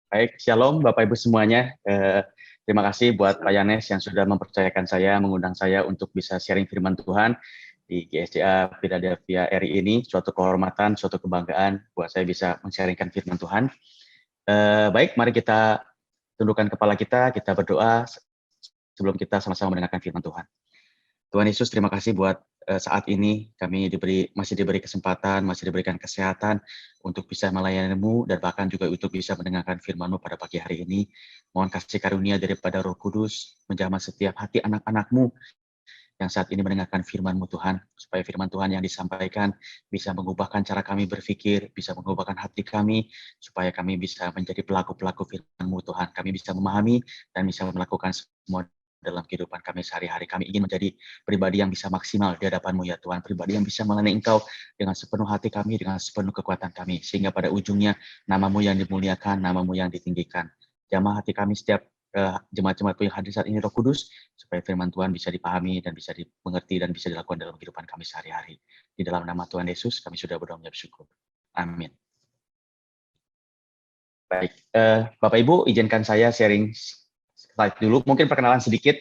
Baik, shalom Bapak Ibu semuanya. Terima kasih buat Pak Yanes yang sudah mempercayakan saya, mengundang saya untuk bisa sharing firman Tuhan di GSCA Philadelphia RI ini. Suatu kehormatan, suatu kebanggaan buat saya bisa men-sharingkan firman Tuhan. Baik, mari kita tundukkan kepala kita berdoa sebelum kita sama-sama mendengarkan firman Tuhan. Tuhan Yesus, terima kasih buat saat ini kami masih diberi kesempatan, masih diberikan kesehatan untuk bisa melayani-Mu dan bahkan juga untuk bisa mendengarkan firman-Mu pada pagi hari ini. Mohon kasih karunia daripada Roh Kudus menjamah setiap hati anak-anak-Mu yang saat ini mendengarkan firman-Mu Tuhan, supaya firman Tuhan yang disampaikan bisa mengubahkan cara kami berpikir, bisa mengubahkan hati kami, supaya kami bisa menjadi pelaku-pelaku firman-Mu Tuhan. Kami bisa memahami dan bisa melakukan semua dalam kehidupan kami sehari-hari. Kami ingin menjadi pribadi yang bisa maksimal di hadapan-Mu ya Tuhan, pribadi yang bisa melayani Engkau dengan sepenuh hati kami, dengan sepenuh kekuatan kami, sehingga pada ujungnya nama-Mu yang dimuliakan, nama-Mu yang ditinggikan. Jamah hati kami setiap jemaat-jemaat yang hadir saat ini Roh Kudus, supaya firman Tuhan bisa dipahami dan bisa dimengerti dan bisa dilakukan dalam kehidupan kami sehari-hari. Di dalam nama Tuhan Yesus, kami sudah berdoa mengucap syukur. Amin. Baik, Bapak Ibu, izinkan saya sharing slide dulu. Mungkin perkenalan sedikit.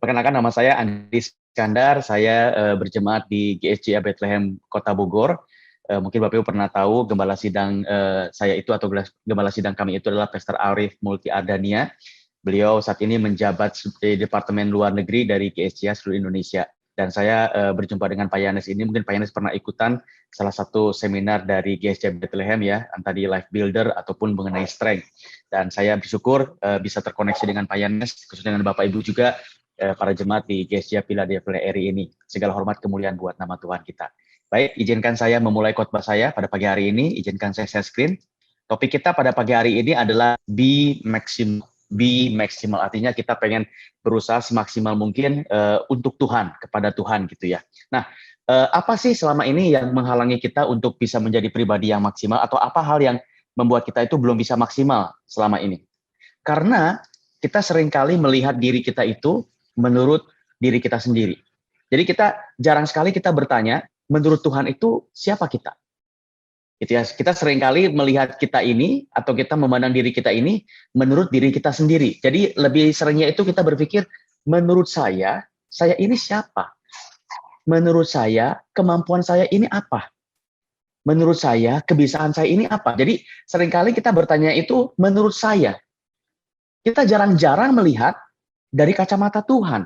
Perkenalkan, nama saya Andi Iskandar. Saya berjemaat di GSCA Bethlehem Kota Bogor. Mungkin Bapak Ibu pernah tahu gembala sidang saya itu atau gembala sidang kami itu adalah Pastor Arif Multi Ardania. Beliau saat ini menjabat di Departemen Luar Negeri dari GSCA seluruh Indonesia. Dan saya berjumpa dengan Pak Yanes ini, mungkin Pak Yanes pernah ikutan salah satu seminar dari GSCA Bethlehem ya, entah di Life Builder ataupun mengenai strength. Dan saya bersyukur bisa terkoneksi dengan Pak Yanes, khususnya dengan Bapak Ibu juga, para jemaat di GSCA Philadelphia RI ini. Segala hormat kemuliaan buat nama Tuhan kita. Baik, izinkan saya memulai khotbah saya pada pagi hari ini. Izinkan saya share screen. Topik kita pada pagi hari ini adalah be maksimal, artinya kita pengen berusaha semaksimal mungkin untuk Tuhan, kepada Tuhan gitu ya. Nah, apa sih selama ini yang menghalangi kita untuk bisa menjadi pribadi yang maksimal, atau apa hal yang membuat kita itu belum bisa maksimal selama ini? Karena kita seringkali melihat diri kita itu menurut diri kita sendiri. Jadi kita jarang sekali kita bertanya, menurut Tuhan itu siapa kita? Gitu ya. Kita seringkali melihat kita ini atau kita memandang diri kita ini menurut diri kita sendiri. Jadi lebih seringnya itu kita berpikir, menurut saya ini siapa? Menurut saya, kemampuan saya ini apa? Menurut saya, kebiasaan saya ini apa? Jadi seringkali kita bertanya itu menurut saya. Kita jarang-jarang melihat dari kacamata Tuhan.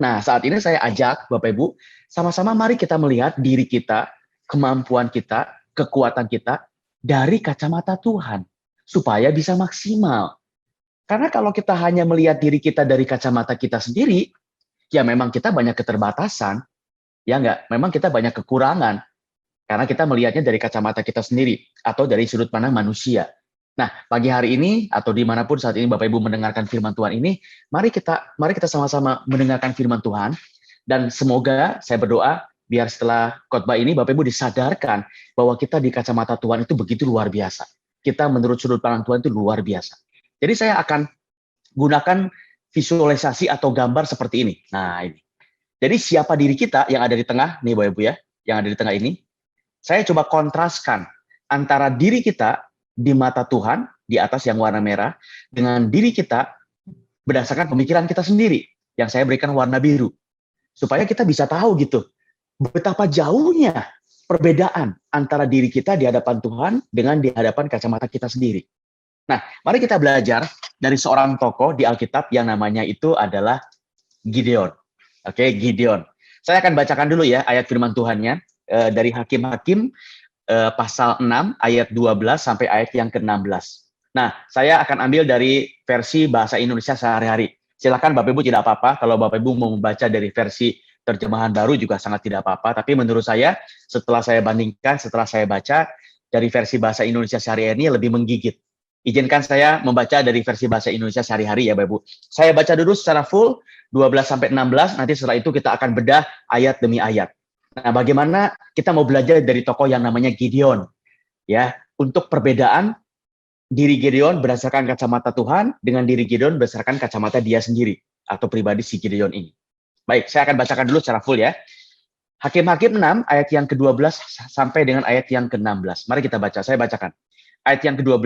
Nah, saat ini saya ajak Bapak Ibu, sama-sama mari kita melihat diri kita, kemampuan kita, kekuatan kita dari kacamata Tuhan, supaya bisa maksimal. Karena kalau kita hanya melihat diri kita dari kacamata kita sendiri, ya memang kita banyak keterbatasan, ya enggak? Memang kita banyak kekurangan, karena kita melihatnya dari kacamata kita sendiri, atau dari sudut pandang manusia. Nah, pagi hari ini, atau dimanapun saat ini Bapak Ibu mendengarkan firman Tuhan ini, mari kita sama-sama mendengarkan firman Tuhan, dan semoga saya berdoa, biar setelah khotbah ini Bapak Ibu disadarkan bahwa kita di kacamata Tuhan itu begitu luar biasa. Kita menurut sudut pandang Tuhan itu luar biasa. Jadi saya akan gunakan visualisasi atau gambar seperti ini. Nah, ini. Jadi siapa diri kita yang ada di tengah, nih Bapak Ibu ya, yang ada di tengah ini, saya coba kontraskan antara diri kita di mata Tuhan, di atas yang warna merah, dengan diri kita berdasarkan pemikiran kita sendiri, yang saya berikan warna biru. Supaya kita bisa tahu gitu, betapa jauhnya perbedaan antara diri kita di hadapan Tuhan dengan di hadapan kacamata kita sendiri. Nah, mari kita belajar dari seorang tokoh di Alkitab yang namanya itu adalah Gideon. Oke, Gideon. Saya akan bacakan dulu ya ayat firman Tuhannya dari Hakim-Hakim pasal 6 ayat 12 sampai ayat yang ke-16. Nah, saya akan ambil dari versi bahasa Indonesia sehari-hari. Silakan Bapak Ibu tidak apa-apa kalau Bapak Ibu mau membaca dari versi terjemahan baru juga sangat tidak apa-apa, tapi menurut saya setelah saya bandingkan, setelah saya baca dari versi bahasa Indonesia sehari-hari ini lebih menggigit. Izinkan saya membaca dari versi bahasa Indonesia sehari-hari ya Bapak Ibu. Saya baca dulu secara full 12 sampai 16, nanti setelah itu kita akan bedah ayat demi ayat. Nah, bagaimana kita mau belajar dari tokoh yang namanya Gideon, ya, untuk perbedaan diri Gideon berdasarkan kacamata Tuhan dengan diri Gideon berdasarkan kacamata dia sendiri atau pribadi si Gideon ini. Baik, saya akan bacakan dulu secara full ya. Hakim-Hakim 6 ayat yang ke-12 sampai dengan ayat yang ke-16. Mari kita baca, saya bacakan. Ayat yang ke-12.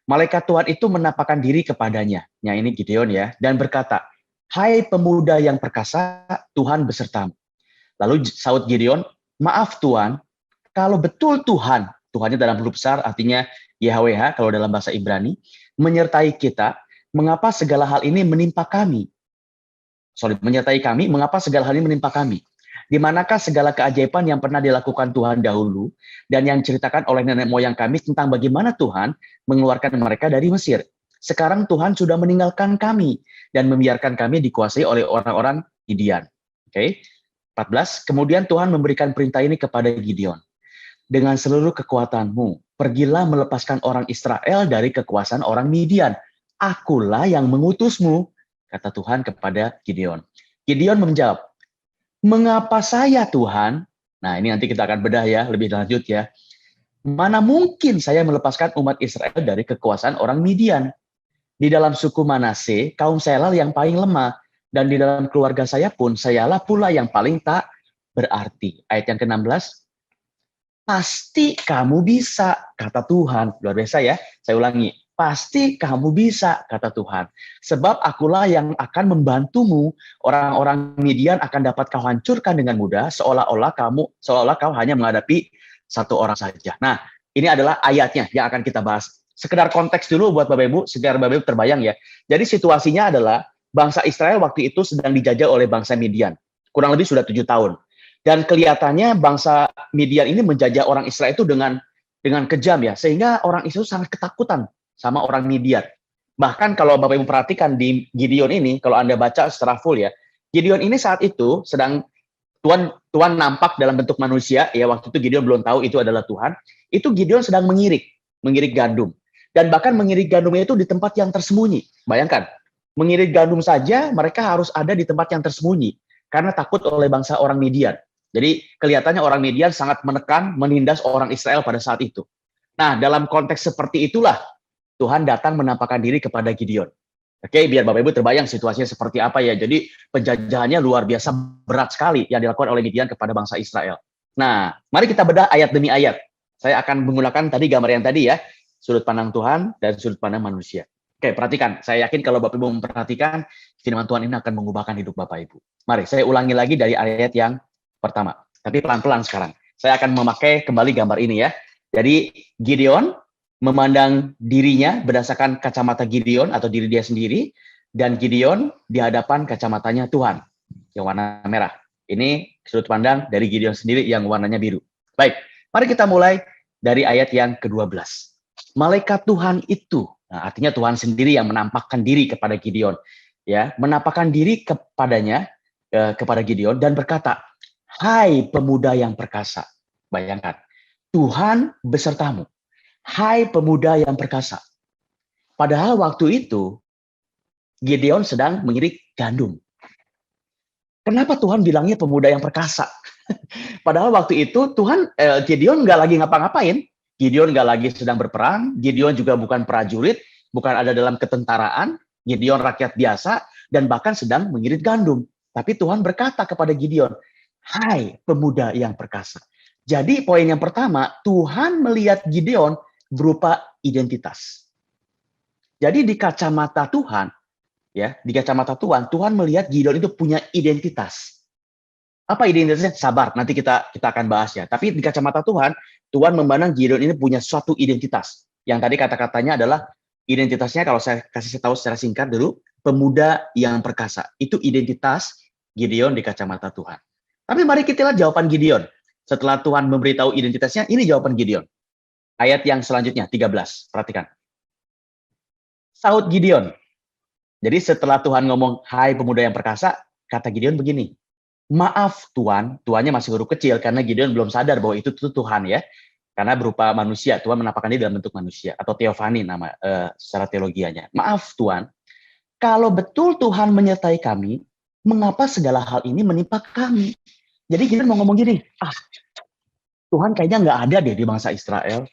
Malaikat Tuhan itu menampakkan diri kepadanya, yang ini Gideon ya, dan berkata, "Hai pemuda yang perkasa, Tuhan besertamu." Lalu sahut Gideon, "Maaf Tuhan, kalau betul Tuhan," Tuhannya dalam huruf besar artinya YHWH kalau dalam bahasa Ibrani, "menyertai kita, mengapa segala hal ini menimpa kami?" Menyertai kami, mengapa segala hal ini menimpa kami? Di manakah segala keajaiban yang pernah dilakukan Tuhan dahulu dan yang diceritakan oleh nenek moyang kami tentang bagaimana Tuhan mengeluarkan mereka dari Mesir? Sekarang Tuhan sudah meninggalkan kami dan membiarkan kami dikuasai oleh orang-orang Midian. Oke. 14. Kemudian Tuhan memberikan perintah ini kepada Gideon. Dengan seluruh kekuatanmu, pergilah melepaskan orang Israel dari kekuasaan orang Midian. Akulah yang mengutusmu, kata Tuhan kepada Gideon. Gideon menjawab, "Mengapa saya Tuhan?" Nah, ini nanti kita akan bedah ya, lebih lanjut ya. "Mana mungkin saya melepaskan umat Israel dari kekuasaan orang Midian? Di dalam suku Manase, kaum saya lah yang paling lemah. Dan di dalam keluarga saya pun, sayalah pula yang paling tak berarti." Ayat yang ke-16, "Pasti kamu bisa," kata Tuhan. Luar biasa ya, saya ulangi. "Pasti kamu bisa," kata Tuhan. "Sebab akulah yang akan membantumu. Orang-orang Midian akan dapat kau hancurkan dengan mudah, seolah-olah kau hanya menghadapi satu orang saja." Nah, ini adalah ayatnya yang akan kita bahas. Sekedar konteks dulu buat Bapak Ibu, sekedar Bapak Ibu terbayang ya. Jadi situasinya adalah bangsa Israel waktu itu sedang dijajah oleh bangsa Midian. Kurang lebih sudah 7 tahun. Dan kelihatannya bangsa Midian ini menjajah orang Israel itu dengan kejam ya, sehingga orang Israel sangat ketakutan sama orang Midian. Bahkan kalau Bapak Ibu perhatikan di Gideon ini, kalau Anda baca secara full ya, Gideon ini saat itu sedang Tuhan nampak dalam bentuk manusia ya, waktu itu Gideon belum tahu itu adalah Tuhan. Itu Gideon sedang mengirik gandum. Dan bahkan mengirik gandumnya itu di tempat yang tersembunyi. Bayangkan, mengirik gandum saja mereka harus ada di tempat yang tersembunyi karena takut oleh bangsa orang Midian. Jadi kelihatannya orang Midian sangat menekan, menindas orang Israel pada saat itu. Nah, dalam konteks seperti itulah Tuhan datang menampakkan diri kepada Gideon. Oke, biar Bapak Ibu terbayang situasinya seperti apa ya. Jadi penjajahannya luar biasa berat sekali yang dilakukan oleh Midian kepada bangsa Israel. Nah, mari kita bedah ayat demi ayat. Saya akan menggunakan tadi gambar yang tadi ya, sudut pandang Tuhan dan sudut pandang manusia. Oke, perhatikan. Saya yakin kalau Bapak Ibu memperhatikan, firman Tuhan ini akan mengubahkan hidup Bapak Ibu. Mari, saya ulangi lagi dari ayat yang pertama. Tapi pelan-pelan sekarang. Saya akan memakai kembali gambar ini ya. Jadi Gideon memandang dirinya berdasarkan kacamata Gideon atau diri dia sendiri, dan Gideon di hadapan kacamatanya Tuhan yang warna merah. Ini sudut pandang dari Gideon sendiri yang warnanya biru. Baik, mari kita mulai dari ayat yang ke-12. Malaikat Tuhan itu, nah artinya Tuhan sendiri yang menampakkan diri kepada Gideon, ya, menampakkan diri kepadanya, kepada Gideon dan berkata, "Hai pemuda yang perkasa." Bayangkan, Tuhan besertamu. "Hai pemuda yang perkasa." Padahal waktu itu Gideon sedang mengirik gandum. Kenapa Tuhan bilangnya pemuda yang perkasa? Padahal waktu itu Gideon nggak lagi ngapa-ngapain. Gideon nggak lagi sedang berperang. Gideon juga bukan prajurit, bukan ada dalam ketentaraan. Gideon rakyat biasa dan bahkan sedang mengirit gandum. Tapi Tuhan berkata kepada Gideon, "Hai pemuda yang perkasa." Jadi poin yang pertama, Tuhan melihat Gideon berupa identitas. Jadi di kacamata Tuhan, ya, di kacamata Tuhan, Tuhan melihat Gideon itu punya identitas. Apa identitasnya? Sabar, nanti kita akan bahas ya. Tapi di kacamata Tuhan, Tuhan memandang Gideon ini punya suatu identitas. Yang tadi kata-katanya adalah identitasnya, kalau saya kasih tahu secara singkat dulu, pemuda yang perkasa. Itu identitas Gideon di kacamata Tuhan. Tapi mari kita lihat jawaban Gideon. Setelah Tuhan memberitahu identitasnya, ini jawaban Gideon. Ayat yang selanjutnya, 13. Perhatikan. Sahut Gideon. Jadi setelah Tuhan ngomong, "Hai pemuda yang perkasa," kata Gideon begini, "Maaf Tuhan," Tuhannya masih huruf kecil karena Gideon belum sadar bahwa itu Tuhan ya. Karena berupa manusia, Tuhan menampakkan diri dalam bentuk manusia atau teofani nama secara teologianya. "Maaf Tuhan, kalau betul Tuhan menyertai kami, mengapa segala hal ini menimpa kami?" Jadi Gideon mau ngomong gini, Tuhan kayaknya nggak ada deh di bangsa Israel.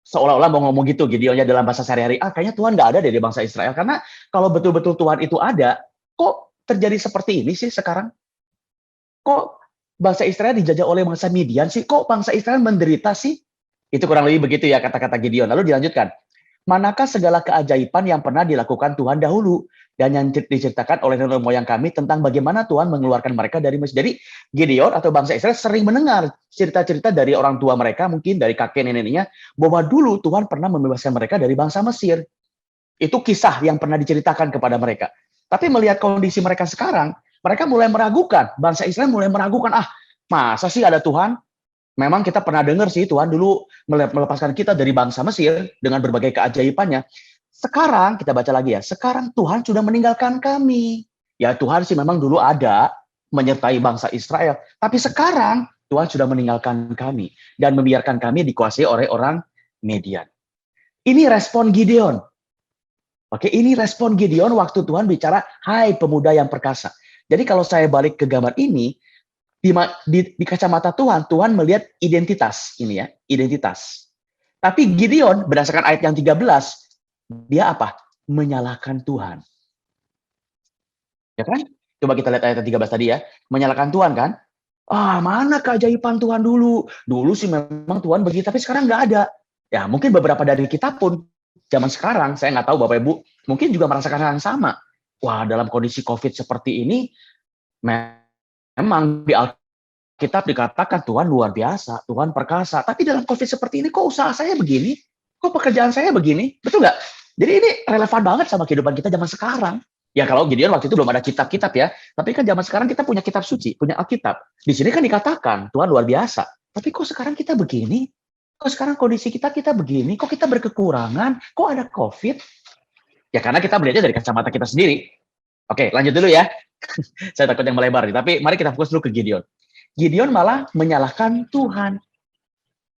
Seolah-olah mau ngomong gitu Gideonnya dalam bahasa sehari-hari, kayaknya Tuhan nggak ada deh di bangsa Israel. Karena kalau betul-betul Tuhan itu ada, kok terjadi seperti ini sih sekarang? Kok bangsa Israel dijajah oleh bangsa Midian sih? Kok bangsa Israel menderita sih? Itu kurang lebih begitu ya kata-kata Gideon. Lalu dilanjutkan, manakah segala keajaiban yang pernah dilakukan Tuhan dahulu dan yang diceritakan oleh nenek moyang kami tentang bagaimana Tuhan mengeluarkan mereka dari Mesir. Jadi Gideon atau bangsa Israel sering mendengar cerita-cerita dari orang tua mereka, mungkin dari kakek neneknya, bahwa dulu Tuhan pernah membebaskan mereka dari bangsa Mesir. Itu kisah yang pernah diceritakan kepada mereka. Tapi melihat kondisi mereka sekarang, mereka mulai meragukan. Bangsa Israel mulai meragukan, masa sih ada Tuhan? Memang kita pernah dengar sih Tuhan dulu melepaskan kita dari bangsa Mesir dengan berbagai keajaibannya. Sekarang kita baca lagi ya, sekarang Tuhan sudah meninggalkan kami. Ya Tuhan sih memang dulu ada menyertai bangsa Israel, tapi sekarang Tuhan sudah meninggalkan kami dan membiarkan kami dikuasai oleh orang Median. Ini respon Gideon. Oke, ini respon Gideon waktu Tuhan bicara, hai pemuda yang perkasa. Jadi kalau saya balik ke gambar ini, di kacamata Tuhan, Tuhan melihat identitas ini ya, identitas. Tapi Gideon berdasarkan ayat yang 13, dia apa? Menyalahkan Tuhan. Ya kan? Coba kita lihat ayat yang 13 tadi ya, menyalahkan Tuhan kan? Mana keajaiban Tuhan dulu? Dulu sih memang Tuhan begitu, tapi sekarang nggak ada. Ya mungkin beberapa dari kita pun zaman sekarang, saya nggak tahu Bapak Ibu, mungkin juga merasakan hal yang sama. Wah, dalam kondisi COVID seperti ini, memang di Alkitab dikatakan Tuhan luar biasa, Tuhan perkasa. Tapi dalam COVID seperti ini, kok usaha saya begini? Kok pekerjaan saya begini? Betul nggak? Jadi ini relevan banget sama kehidupan kita zaman sekarang. Ya kalau Gideon waktu itu belum ada kitab-kitab ya, tapi kan zaman sekarang kita punya kitab suci, punya Alkitab. Di sini kan dikatakan Tuhan luar biasa. Tapi kok sekarang kita begini? Kok sekarang kondisi kita begini? Kok kita berkekurangan? Kok ada COVID? Ya karena kita melihatnya dari kacamata kita sendiri. Oke, lanjut dulu ya. Saya takut yang melebar nih, tapi mari kita fokus dulu ke Gideon. Gideon malah menyalahkan Tuhan.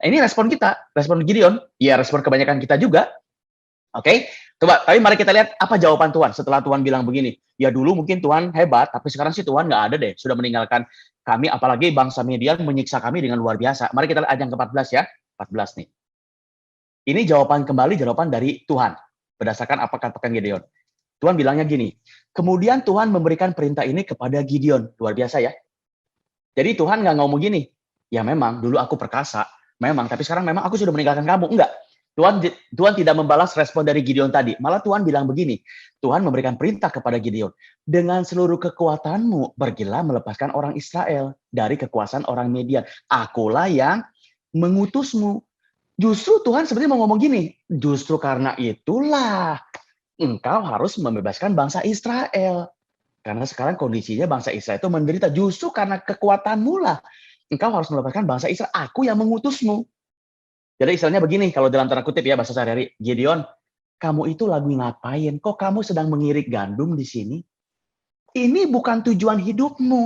Ini respon kita, respon Gideon. Ya respon kebanyakan kita juga. Oke, coba, tapi mari kita lihat apa jawaban Tuhan setelah Tuhan bilang begini. Ya dulu mungkin Tuhan hebat, tapi sekarang sih Tuhan nggak ada deh. Sudah meninggalkan kami, apalagi bangsa Median menyiksa kami dengan luar biasa. Mari kita lihat ayat yang ke-14 ya. 14 nih. Ini jawaban dari Tuhan. Berdasarkan apa katakan Gideon. Tuhan bilangnya gini, kemudian Tuhan memberikan perintah ini kepada Gideon. Luar biasa ya. Jadi Tuhan nggak ngomong gini, ya memang dulu aku perkasa, memang, tapi sekarang memang aku sudah meninggalkan kamu. Enggak. Tuhan tidak membalas respon dari Gideon tadi. Malah Tuhan bilang begini, Tuhan memberikan perintah kepada Gideon, dengan seluruh kekuatanmu, pergilah melepaskan orang Israel dari kekuasaan orang Median. Akulah yang mengutusmu. Justru Tuhan sebenarnya mau ngomong gini, justru karena itulah engkau harus membebaskan bangsa Israel. Karena sekarang kondisinya bangsa Israel itu menderita. Justru karena kekuatanmu lah engkau harus melepaskan bangsa Israel. Aku yang mengutusmu. Jadi istilahnya begini, kalau dalam tanda kutip ya bahasa sehari-hari, Gideon, kamu itu lagi ngapain? Kok kamu sedang mengirik gandum di sini? Ini bukan tujuan hidupmu.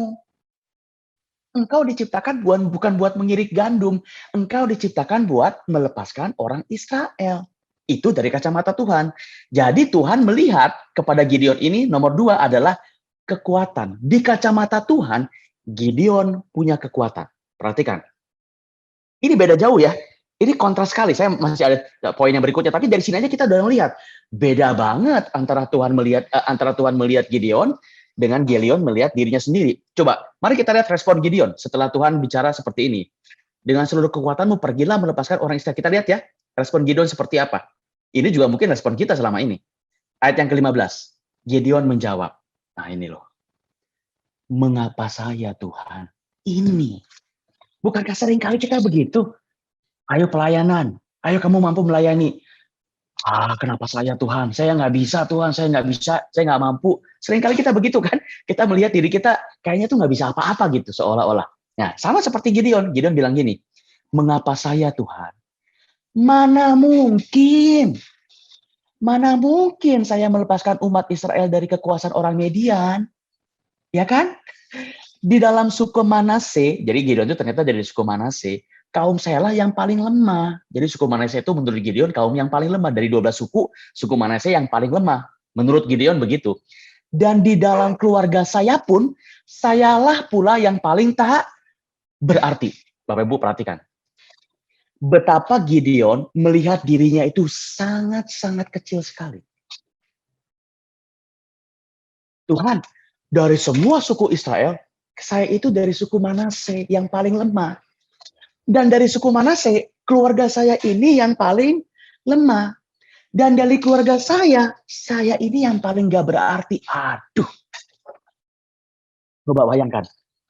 Engkau diciptakan bukan buat mengirik gandum. Engkau diciptakan buat melepaskan orang Israel. Itu dari kacamata Tuhan. Jadi Tuhan melihat kepada Gideon ini, nomor 2 adalah kekuatan. Di kacamata Tuhan, Gideon punya kekuatan. Perhatikan. Ini beda jauh ya. Ini kontras sekali. Saya masih ada poin yang berikutnya, tapi dari sini aja kita udah melihat beda banget antara Tuhan melihat Gideon dengan Gideon melihat dirinya sendiri. Coba, mari kita lihat respon Gideon setelah Tuhan bicara seperti ini. Dengan seluruh kekuatanmu pergilah melepaskan orang Israel. Kita lihat ya, respon Gideon seperti apa. Ini juga mungkin respon kita selama ini. Ayat yang ke-15. Gideon menjawab. Nah, ini loh. Mengapa saya Tuhan? Ini. Bukankah seringkali kita begitu? Ayo pelayanan, ayo kamu mampu melayani. Kenapa saya Tuhan? Saya nggak bisa Tuhan, saya nggak bisa, saya nggak mampu. Seringkali kita begitu kan? Kita melihat diri kita kayaknya tuh nggak bisa apa-apa gitu seolah-olah. Nah, sama seperti Gideon. Gideon bilang gini, mengapa saya Tuhan? Mana mungkin saya melepaskan umat Israel dari kekuasaan orang Median? Ya kan? Di dalam suku Manase, jadi Gideon itu ternyata dari suku Manase, kaum saya lah yang paling lemah. Jadi suku Manase itu menurut Gideon kaum yang paling lemah. Dari 12 suku Manase yang paling lemah. Menurut Gideon begitu. Dan di dalam keluarga saya pun, sayalah pula yang paling tak berarti. Bapak Ibu perhatikan. Betapa Gideon melihat dirinya itu sangat-sangat kecil sekali. Tuhan, dari semua suku Israel, saya itu dari suku Manase yang paling lemah. Dan dari suku Manase, keluarga saya ini yang paling lemah. Dan dari keluarga saya ini yang paling gak berarti. Aduh, coba bayangkan.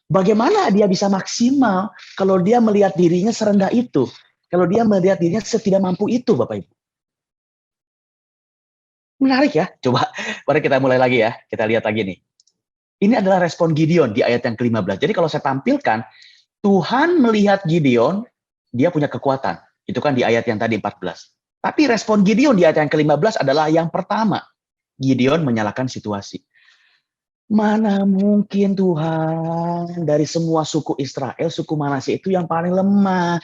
Bagaimana dia bisa maksimal kalau dia melihat dirinya serendah itu? Kalau dia melihat dirinya setidak mampu itu, Bapak Ibu. Menarik ya? Coba, mari kita mulai lagi ya. Kita lihat lagi nih. Ini adalah respon Gideon di ayat yang ke-15. Jadi kalau saya tampilkan, Tuhan melihat Gideon, dia punya kekuatan. Itu kan di ayat yang tadi 14. Tapi respon Gideon di ayat yang ke-15 adalah yang pertama. Gideon menyalahkan situasi. Mana mungkin Tuhan, dari semua suku Israel, suku Manasye itu yang paling lemah.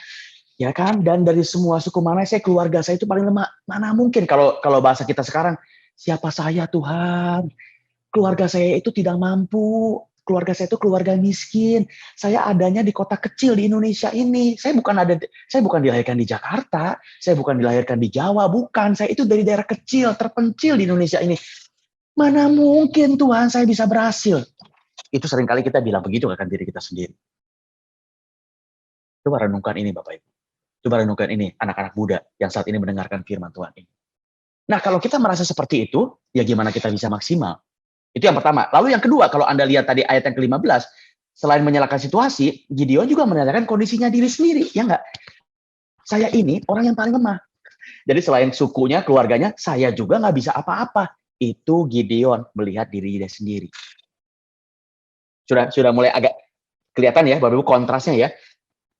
Ya kan? Dan dari semua suku Manasye, keluarga saya itu paling lemah. Mana mungkin kalau bahasa kita sekarang, siapa saya Tuhan? Keluarga saya itu tidak mampu. Keluarga saya itu keluarga miskin. Saya adanya di kota kecil di Indonesia ini. Saya bukan dilahirkan di Jakarta, saya bukan dilahirkan di Jawa, bukan. Saya itu dari daerah kecil, terpencil di Indonesia ini. Mana mungkin Tuhan saya bisa berhasil? Itu seringkali kita bilang begitu akan diri kita sendiri. Coba renungkan ini Bapak Ibu. Coba renungkan ini anak-anak muda yang saat ini mendengarkan firman Tuhan ini. Nah kalau kita merasa seperti itu, ya gimana kita bisa maksimal? Itu yang pertama. Lalu yang kedua, kalau Anda lihat tadi ayat yang ke-15, selain menyalahkan situasi, Gideon juga menyalahkan kondisinya diri sendiri. Ya enggak? Saya ini orang yang paling lemah. Jadi selain sukunya, keluarganya, saya juga nggak bisa apa-apa. Itu Gideon melihat dirinya sendiri. Sudah mulai agak kelihatan ya, Bapak Ibu, kontrasnya ya.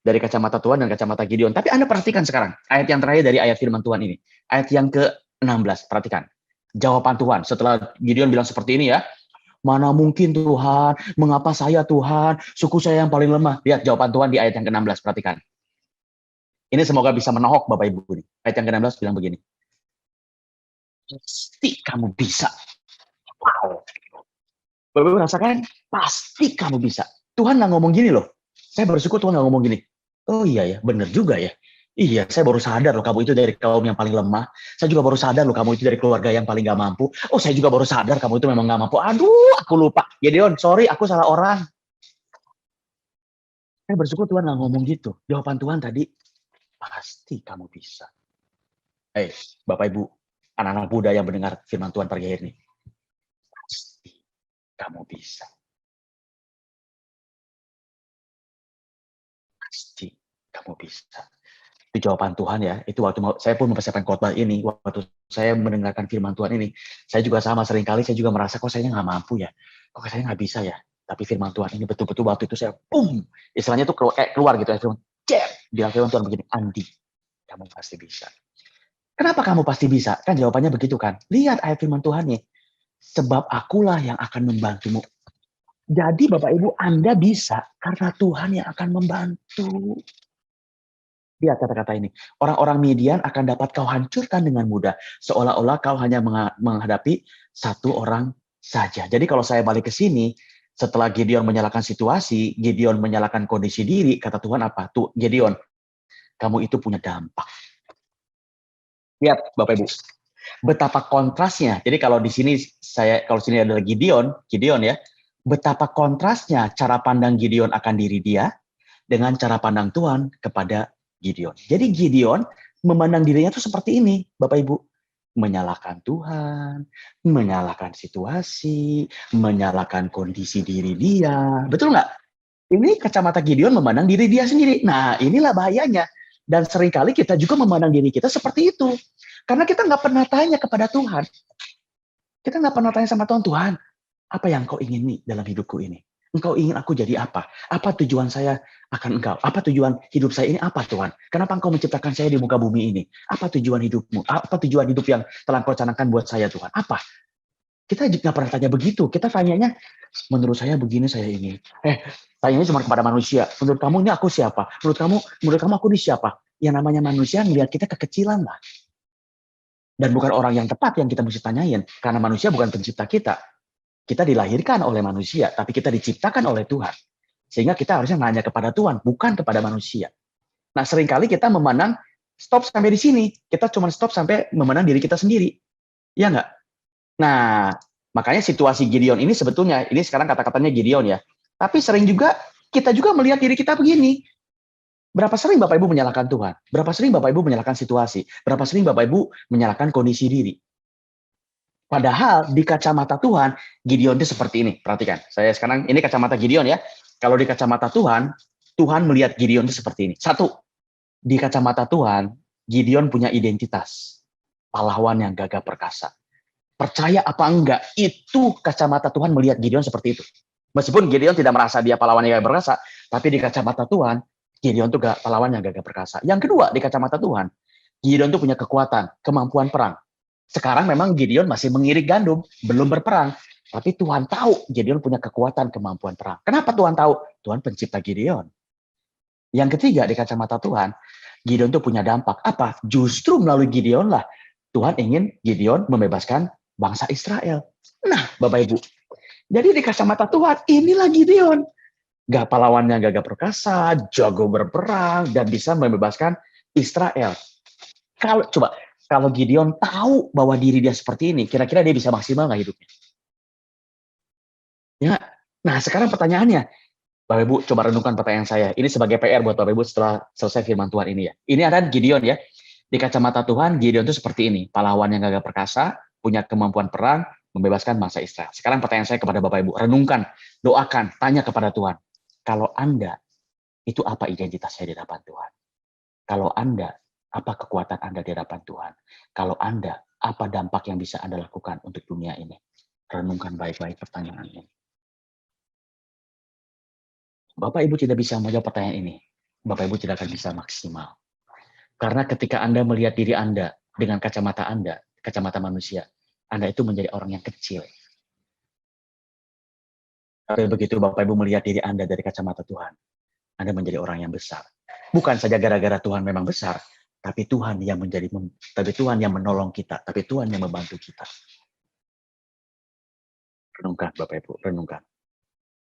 Dari kacamata Tuhan dan kacamata Gideon. Tapi Anda perhatikan sekarang, ayat yang terakhir dari ayat firman Tuhan ini. Ayat yang ke-16, perhatikan. Jawaban Tuhan, setelah Gideon bilang seperti ini ya, mana mungkin Tuhan, mengapa saya Tuhan, suku saya yang paling lemah. Lihat jawaban Tuhan di ayat yang ke-16, perhatikan. Ini semoga bisa menohok Bapak Ibu. Ayat yang ke-16 bilang begini. Pasti kamu bisa. Wow. Bapak Ibu rasakan, pasti kamu bisa. Tuhan nggak ngomong gini loh. Saya bersyukur Tuhan nggak ngomong gini. Oh iya ya, benar juga ya. Iya, saya baru sadar loh kamu itu dari kaum yang paling lemah. Saya juga baru sadar loh kamu itu dari keluarga yang paling gak mampu. Oh, saya juga baru sadar kamu itu memang gak mampu. Aduh, aku lupa. Gideon, sorry, aku salah orang. Saya bersyukur Tuhan nggak ngomong gitu. Jawaban Tuhan tadi, pasti kamu bisa. Bapak Ibu, anak-anak muda yang mendengar firman Tuhan pagi hari ini. Pasti kamu bisa. Pasti kamu bisa. Itu jawaban Tuhan ya. Itu waktu saya pun mempersiapkan khotbah ini, waktu saya mendengarkan firman Tuhan ini, saya juga sama, seringkali saya juga merasa kok saya nggak mampu ya, kok saya nggak bisa ya. Tapi firman Tuhan ini betul-betul waktu itu saya, istilahnya tuh kayak keluar gitu ya, firman, bilang firman Tuhan begini, Andi, kamu pasti bisa. Kenapa kamu pasti bisa? Kan jawabannya begitu kan. Lihat ayat firman Tuhan nih, sebab akulah yang akan membantumu. Jadi Bapak Ibu, Anda bisa karena Tuhan yang akan membantu. Lihat kata-kata ini. Orang-orang Midian akan dapat kau hancurkan dengan mudah. Seolah-olah kau hanya menghadapi satu orang saja. Jadi kalau saya balik ke sini, setelah Gideon menyalahkan situasi, Gideon menyalahkan kondisi diri, kata Tuhan apa? Tuh, Gideon, kamu itu punya dampak. Lihat Bapak Ibu, betapa kontrasnya. Jadi kalau di sini kalau sini adalah Gideon ya, betapa kontrasnya cara pandang Gideon akan diri dia dengan cara pandang Tuhan kepada Gideon. Jadi Gideon memandang dirinya tuh seperti ini, Bapak Ibu. Menyalahkan Tuhan, menyalahkan situasi, menyalahkan kondisi diri dia. Betul nggak? Ini kacamata Gideon memandang diri dia sendiri. Nah, inilah bahayanya. Dan seringkali kita juga memandang diri kita seperti itu. Karena kita nggak pernah tanya kepada Tuhan. Kita nggak pernah tanya sama Tuhan, Tuhan, apa yang kau ingin nih dalam hidupku ini? Engkau ingin aku jadi apa? Apa tujuan saya akan engkau? Apa tujuan hidup saya ini apa Tuhan? Kenapa engkau menciptakan saya di muka bumi ini? Apa tujuan hidupmu? Apa tujuan hidup yang telah engkau canangkan buat saya Tuhan? Apa? Kita nggak pernah tanya begitu. Kita tanyanya, menurut saya begini saya ini. Tanyanya cuma kepada manusia. Menurut kamu ini aku siapa? Menurut kamu aku ini siapa? Yang namanya manusia melihat kita kekecilan lah. Dan bukan orang yang tepat yang kita mesti tanyain. Karena manusia bukan pencipta kita. Kita dilahirkan oleh manusia, tapi kita diciptakan oleh Tuhan. Sehingga kita harusnya nanya kepada Tuhan, bukan kepada manusia. Nah, seringkali kita memandang stop sampai di sini. Kita cuma stop sampai memandang diri kita sendiri. Iya nggak? Nah, makanya situasi Gideon ini sebetulnya, ini sekarang kata-katanya Gideon ya. Tapi sering juga, kita juga melihat diri kita begini. Berapa sering Bapak Ibu menyalahkan Tuhan? Berapa sering Bapak Ibu menyalahkan situasi? Berapa sering Bapak Ibu menyalahkan kondisi diri? Padahal di kacamata Tuhan, Gideon itu seperti ini. Perhatikan, saya sekarang ini kacamata Gideon ya. Kalau di kacamata Tuhan, Tuhan melihat Gideon itu seperti ini. Satu, di kacamata Tuhan, Gideon punya identitas. Pahlawan yang gagah perkasa. Percaya apa enggak, itu kacamata Tuhan melihat Gideon seperti itu. Meskipun Gideon tidak merasa dia pahlawan yang gagah perkasa, tapi di kacamata Tuhan, Gideon itu pahlawan yang gagah perkasa. Yang kedua, di kacamata Tuhan, Gideon itu punya kekuatan, kemampuan perang. Sekarang memang Gideon masih mengirik gandum, belum berperang. Tapi Tuhan tahu Gideon punya kekuatan, kemampuan perang. Kenapa Tuhan tahu? Tuhan pencipta Gideon. Yang ketiga, di kacamata Tuhan, Gideon itu punya dampak. Apa? Justru melalui Gideon lah Tuhan ingin Gideon membebaskan bangsa Israel. Nah, Bapak Ibu, jadi di kacamata Tuhan, inilah Gideon. Gak pahlawannya gagah perkasa, jago berperang, dan bisa membebaskan Israel. Kalau Gideon tahu bahwa diri dia seperti ini, kira-kira dia bisa maksimal nggak hidupnya? Ya. Nah, sekarang pertanyaannya, Bapak Ibu coba renungkan pertanyaan saya. Ini sebagai PR buat Bapak Ibu setelah selesai firman Tuhan ini ya. Ini ada Gideon ya. Di kacamata Tuhan, Gideon itu seperti ini. Pahlawan yang gagah perkasa, punya kemampuan perang, membebaskan bangsa Israel. Sekarang pertanyaan saya kepada Bapak Ibu. Renungkan, doakan, tanya kepada Tuhan. Kalau Anda, itu apa identitasnya di hadapan Tuhan? Kalau Anda, apa kekuatan Anda di hadapan Tuhan? Kalau Anda, apa dampak yang bisa Anda lakukan untuk dunia ini? Renungkan baik-baik pertanyaan ini. Bapak Ibu tidak bisa menjawab pertanyaan ini. Bapak Ibu tidak akan bisa maksimal. Karena ketika Anda melihat diri Anda dengan kacamata Anda, kacamata manusia, Anda itu menjadi orang yang kecil. Tapi begitu Bapak Ibu melihat diri Anda dari kacamata Tuhan, Anda menjadi orang yang besar. Bukan saja gara-gara Tuhan memang besar, tapi Tuhan yang menolong kita, tapi Tuhan yang membantu kita. Renungkan Bapak Ibu, renungkan.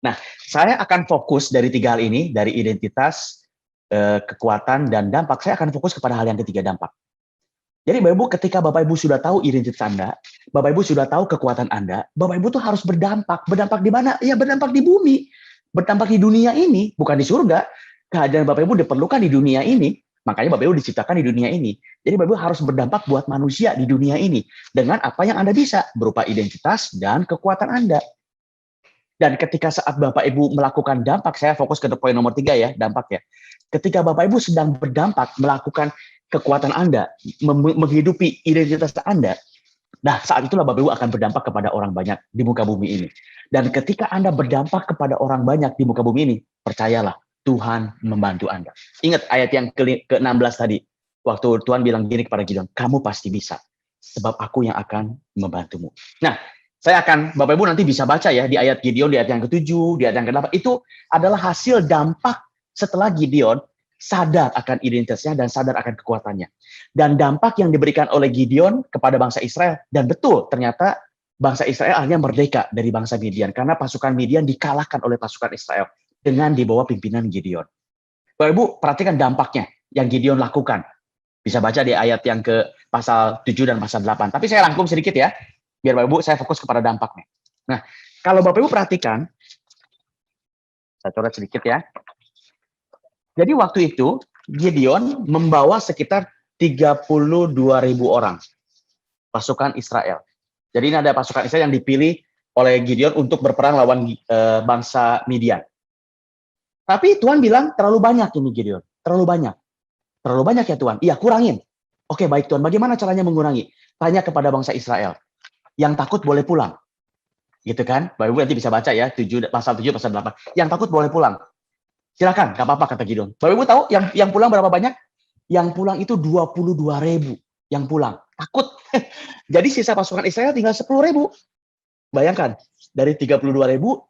Nah, saya akan fokus dari tiga hal ini, dari identitas, kekuatan, dan dampak. Saya akan fokus kepada hal yang ketiga, dampak. Jadi Bapak Ibu, ketika Bapak Ibu sudah tahu identitas Anda, Bapak Ibu sudah tahu kekuatan Anda, Bapak Ibu tuh harus berdampak. Berdampak di mana? Ya berdampak di bumi. Berdampak di dunia ini, bukan di surga. Kehadiran Bapak Ibu diperlukan di dunia ini. Makanya Bapak Ibu diciptakan di dunia ini. Jadi Bapak Ibu harus berdampak buat manusia di dunia ini. Dengan apa yang Anda bisa, berupa identitas dan kekuatan Anda. Dan ketika saat Bapak Ibu melakukan dampak, saya fokus ke poin nomor 3 ya, dampak ya. Ketika Bapak Ibu sedang berdampak, melakukan kekuatan Anda, menghidupi identitas Anda, nah saat itulah Bapak Ibu akan berdampak kepada orang banyak di muka bumi ini. Dan ketika Anda berdampak kepada orang banyak di muka bumi ini, percayalah, Tuhan membantu Anda. Ingat ayat yang ke-16 tadi, waktu Tuhan bilang gini kepada Gideon, kamu pasti bisa, sebab aku yang akan membantumu. Nah, Bapak Ibu nanti bisa baca ya, di ayat Gideon, di ayat yang ke-7, di ayat yang ke-8, itu adalah hasil dampak setelah Gideon sadar akan identitasnya dan sadar akan kekuatannya. Dan dampak yang diberikan oleh Gideon kepada bangsa Israel, dan betul, ternyata bangsa Israel akhirnya merdeka dari bangsa Midian, karena pasukan Midian dikalahkan oleh pasukan Israel dengan di bawah pimpinan Gideon. Bapak Ibu, perhatikan dampaknya yang Gideon lakukan. Bisa baca di ayat yang ke pasal 7 dan pasal 8. Tapi saya rangkum sedikit ya, biar Bapak Ibu saya fokus kepada dampaknya. Nah, kalau Bapak Ibu perhatikan, saya coret sedikit ya. Jadi waktu itu, Gideon membawa sekitar 32.000 orang pasukan Israel. Jadi ini ada pasukan Israel yang dipilih oleh Gideon untuk berperang lawan bangsa Midian. Tapi Tuhan bilang terlalu banyak ini Gideon, terlalu banyak. Terlalu banyak ya Tuhan. Iya, kurangin. Oke, baik Tuhan. Bagaimana caranya mengurangi? Tanya kepada bangsa Israel. Yang takut boleh pulang. Gitu kan? Bapak Ibu nanti bisa baca ya, pasal 7, pasal 8. Yang takut boleh pulang. Silakan, nggak apa-apa kata Gideon. Bapak Ibu tahu yang pulang berapa banyak? Yang pulang itu 22.000 yang pulang. Takut. Jadi sisa pasukan Israel tinggal 10.000. Bayangkan, dari 32.000,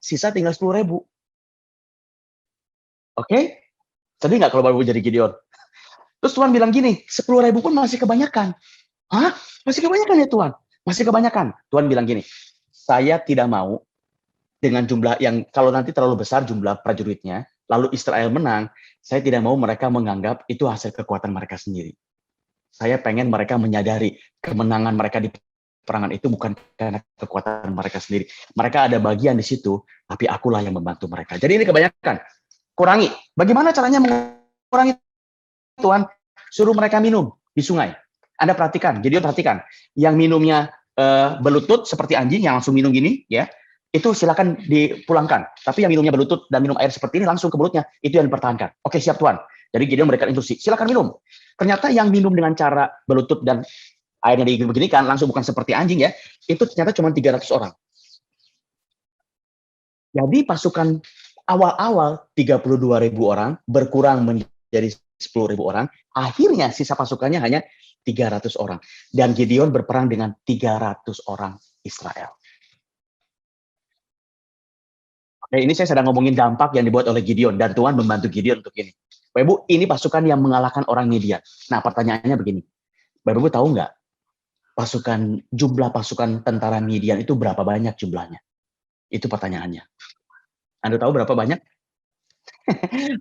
sisa tinggal 10.000. Oke? Sedih nggak kalau Bapak Ibu jadi Gideon? Terus Tuhan bilang gini, 10.000 pun masih kebanyakan. Hah? Masih kebanyakan ya Tuhan? Masih kebanyakan. Tuhan bilang gini, saya tidak mau dengan jumlah yang, kalau nanti terlalu besar jumlah prajuritnya, lalu Israel menang, saya tidak mau mereka menganggap itu hasil kekuatan mereka sendiri. Saya pengen mereka menyadari kemenangan mereka di perangan itu bukan karena kekuatan mereka sendiri. Mereka ada bagian di situ, tapi akulah yang membantu mereka. Jadi ini kebanyakan. Kurangi. Bagaimana caranya mengurangi Tuhan suruh mereka minum di sungai. Anda perhatikan, Gideon perhatikan, yang minumnya berlutut seperti anjing yang langsung minum gini, ya, itu silakan dipulangkan. Tapi yang minumnya berlutut dan minum air seperti ini langsung ke mulutnya, itu yang dipertahankan. Oke, siap Tuhan. Jadi Gideon memberikan instruksi, silakan minum. Ternyata yang minum dengan cara berlutut dan airnya begini kan, langsung bukan seperti anjing ya, itu ternyata cuma 300 orang. Jadi pasukan awal-awal 32.000 orang berkurang menjadi 10.000 orang, akhirnya sisa pasukannya hanya 300 orang. Dan Gideon berperang dengan 300 orang Israel. Nah, ini saya sedang ngomongin dampak yang dibuat oleh Gideon, dan Tuhan membantu Gideon untuk ini. Bapak Ibu, ini pasukan yang mengalahkan orang Midian. Nah, pertanyaannya begini. Bapak Ibu tahu nggak, jumlah pasukan tentara Midian itu berapa banyak jumlahnya? Itu pertanyaannya. Anda tahu berapa banyak?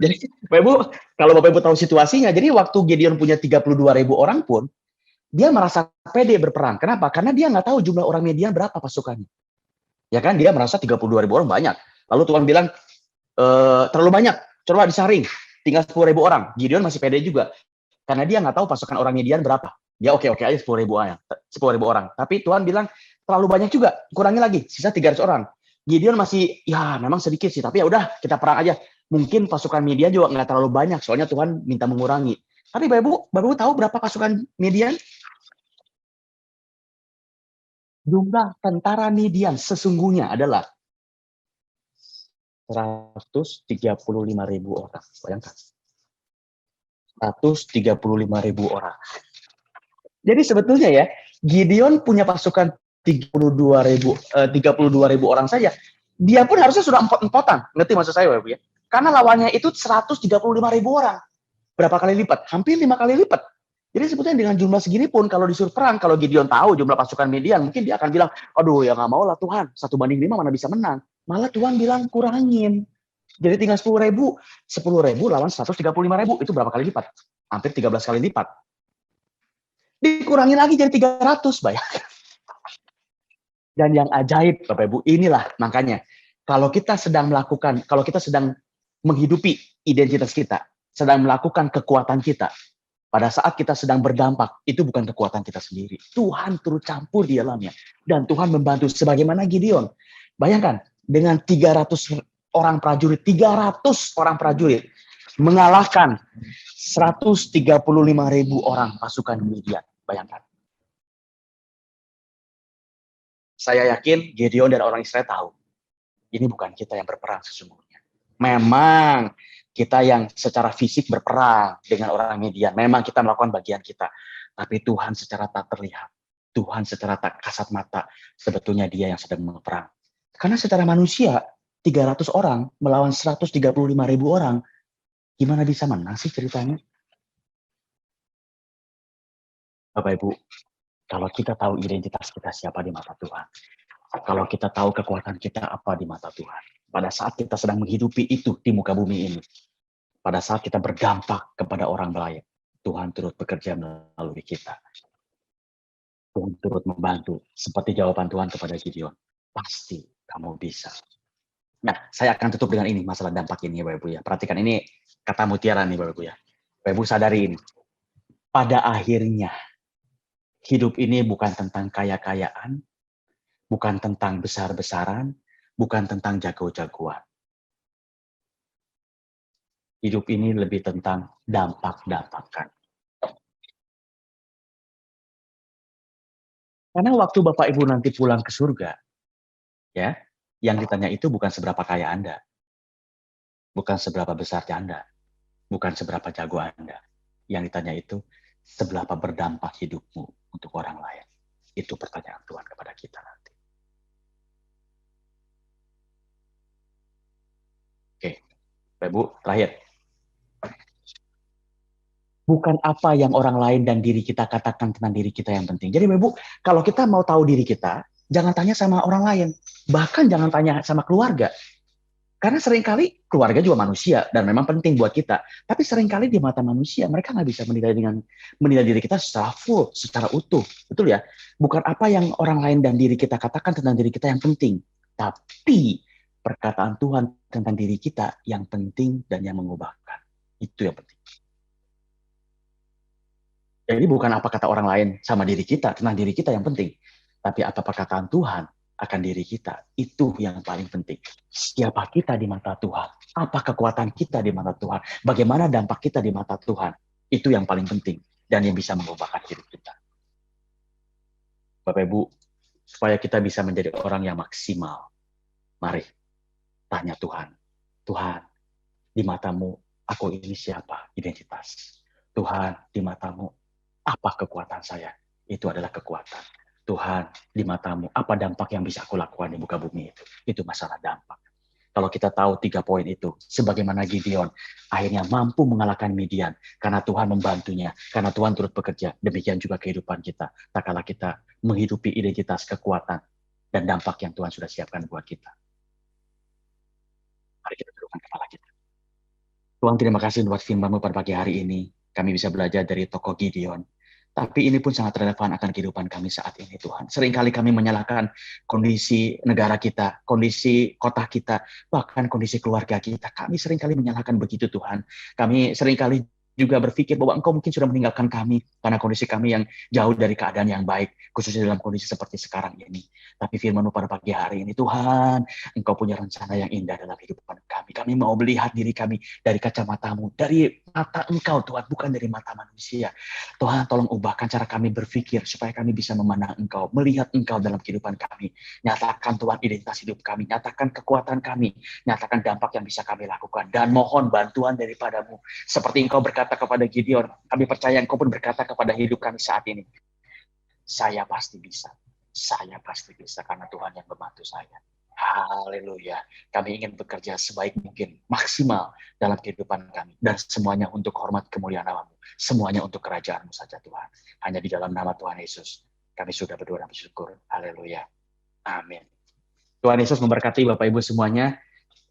Jadi, Bapak Ibu, kalau Bapak Ibu tahu situasinya, jadi waktu Gideon punya 32.000 orang pun, dia merasa pede berperang. Kenapa? Karena dia nggak tahu jumlah orang Midian berapa pasukannya. Ya kan, dia merasa 32.000 orang banyak. Lalu Tuhan bilang, terlalu banyak, coba disaring, tinggal 10.000 orang. Gideon masih pede juga, karena dia nggak tahu pasukan orang Midian berapa. Dia oke-oke aja 10.000 orang. Tapi Tuhan bilang, terlalu banyak juga, kurangi lagi, sisa 300 orang. Gideon masih, ya memang sedikit sih, tapi ya udah kita perang aja. Mungkin pasukan Midian juga nggak terlalu banyak, soalnya Tuhan minta mengurangi. Tapi Bapak Ibu tahu berapa pasukan Midian? Jumlah tentara Midian sesungguhnya adalah 135.000 orang. Bayangkan. 135.000 orang. Jadi sebetulnya ya, Gideon punya pasukan 32.000 orang saja. Dia pun harusnya sudah empot-empotan. Ngerti maksud saya, Bapak ya? Karena lawannya itu 135.000 orang. Berapa kali lipat? Hampir 5 kali lipat. Jadi sebetulnya dengan jumlah segini pun kalau disuruh perang, kalau Gideon tahu jumlah pasukan Midian, mungkin dia akan bilang, aduh ya nggak mau lah Tuhan, 1 banding 5 mana bisa menang. Malah Tuhan bilang kurangin. Jadi tinggal 10.000 lawan 135.000, itu berapa kali lipat? Hampir 13 kali lipat. Dikurangi lagi jadi 300, bayangkan. Dan yang ajaib, Bapak Ibu, inilah makanya, kalau kita sedang menghidupi identitas kita, sedang melakukan kekuatan kita, pada saat kita sedang berdampak, itu bukan kekuatan kita sendiri. Tuhan turut campur di dalamnya. Dan Tuhan membantu sebagaimana Gideon. Bayangkan, dengan 300 orang prajurit mengalahkan 135.000 orang pasukan Midian. Bayangkan. Saya yakin Gideon dan orang Israel tahu, ini bukan kita yang berperang sesungguhnya. Memang kita yang secara fisik berperang dengan orang Midian, memang kita melakukan bagian kita. Tapi Tuhan secara tak terlihat, Tuhan secara tak kasat mata, sebetulnya dia yang sedang berperang. Karena secara manusia, 300 orang melawan 135.000 orang, gimana bisa menang sih ceritanya? Bapak Ibu, kalau kita tahu identitas kita siapa di mata Tuhan, kalau kita tahu kekuatan kita apa di mata Tuhan, pada saat kita sedang menghidupi itu di muka bumi ini, pada saat kita berdampak kepada orang lain, Tuhan turut bekerja melalui kita. Tuhan turut membantu, seperti jawaban Tuhan kepada Gideon. Pasti kamu bisa. Nah, saya akan tutup dengan ini, masalah dampak ini, Bapak Ibu ya. Perhatikan, ini kata mutiara nih, Bapak Ibu ya. Bapak Ibu sadari ini. Pada akhirnya, hidup ini bukan tentang kaya-kayaan, bukan tentang besar-besaran, bukan tentang jago-jagoan. Hidup ini lebih tentang dampak-dampakan. Karena waktu Bapak Ibu nanti pulang ke surga, ya, yang ditanya itu bukan seberapa kaya Anda, bukan seberapa besar Anda, bukan seberapa jago Anda. Yang ditanya itu, seberapa berdampak hidupmu untuk orang lain. Itu pertanyaan Tuhan kepada kita nanti. Oke, Bapak Ibu, terakhir. Bukan apa yang orang lain dan diri kita katakan tentang diri kita yang penting. Jadi Bapak Ibu, kalau kita mau tahu diri kita, jangan tanya sama orang lain. Bahkan jangan tanya sama keluarga. Karena seringkali keluarga juga manusia dan memang penting buat kita. Tapi seringkali di mata manusia mereka nggak bisa menilai diri kita secara full, secara utuh. Betul ya? Bukan apa yang orang lain dan diri kita katakan tentang diri kita yang penting. Tapi perkataan Tuhan tentang diri kita yang penting dan yang mengubahkan. Itu yang penting. Jadi bukan apa kata orang lain sama diri kita, tentang diri kita yang penting. Tapi apa perkataan Tuhan akan diri kita, itu yang paling penting. Siapa kita di mata Tuhan? Apa kekuatan kita di mata Tuhan? Bagaimana dampak kita di mata Tuhan? Itu yang paling penting dan yang bisa mengubahkan hidup kita. Bapak Ibu, supaya kita bisa menjadi orang yang maksimal, mari tanya Tuhan. Tuhan, di matamu aku ini siapa? Identitas. Tuhan, di matamu apa kekuatan saya? Itu adalah kekuatan. Tuhan, di matamu, apa dampak yang bisa aku lakukan di muka bumi itu? Itu masalah dampak. Kalau kita tahu 3 poin itu, sebagaimana Gideon, akhirnya mampu mengalahkan Midian, karena Tuhan membantunya, karena Tuhan turut bekerja. Demikian juga kehidupan kita. Tak kalah kita menghidupi identitas kekuatan dan dampak yang Tuhan sudah siapkan buat kita. Mari kita tundukkan kepala kita. Tuhan, terima kasih buat firman-Mu pada pagi hari ini. Kami bisa belajar dari tokoh Gideon. Tapi ini pun sangat relevan akan kehidupan kami saat ini, Tuhan. Seringkali kami menyalahkan kondisi negara kita, kondisi kota kita, bahkan kondisi keluarga kita. Kami seringkali menyalahkan begitu, Tuhan. Kami seringkali juga berpikir bahwa Engkau mungkin sudah meninggalkan kami karena kondisi kami yang jauh dari keadaan yang baik, khususnya dalam kondisi seperti sekarang ini. Tapi firman-Mu pada pagi hari ini, Tuhan, Engkau punya rencana yang indah dalam kehidupan kami. Kami mau melihat diri kami dari kacamata-Mu, dari mata Engkau, Tuhan, bukan dari mata manusia. Tuhan, tolong ubahkan cara kami berpikir supaya kami bisa memandang Engkau, melihat Engkau dalam kehidupan kami. Nyatakan, Tuhan, identitas hidup kami, nyatakan kekuatan kami, nyatakan dampak yang bisa kami lakukan, dan mohon bantuan daripada-Mu. Seperti Engkau berkata kepada Gideon, kami percaya Engkau pun berkata kepada hidup kami saat ini, saya pasti bisa karena Tuhan yang membantu saya. Haleluya. Kami ingin bekerja sebaik mungkin, maksimal dalam kehidupan kami. Dan semuanya untuk hormat kemuliaan nama-Mu. Semuanya untuk kerajaan-Mu saja, Tuhan. Hanya di dalam nama Tuhan Yesus, kami sudah berdoa dan bersyukur. Haleluya. Amin. Tuhan Yesus memberkati Bapak Ibu semuanya.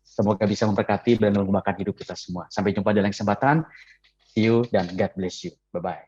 Semoga bisa memberkati dan mengubahkan hidup kita semua. Sampai jumpa di lain kesempatan. See you dan God bless you. Bye-bye.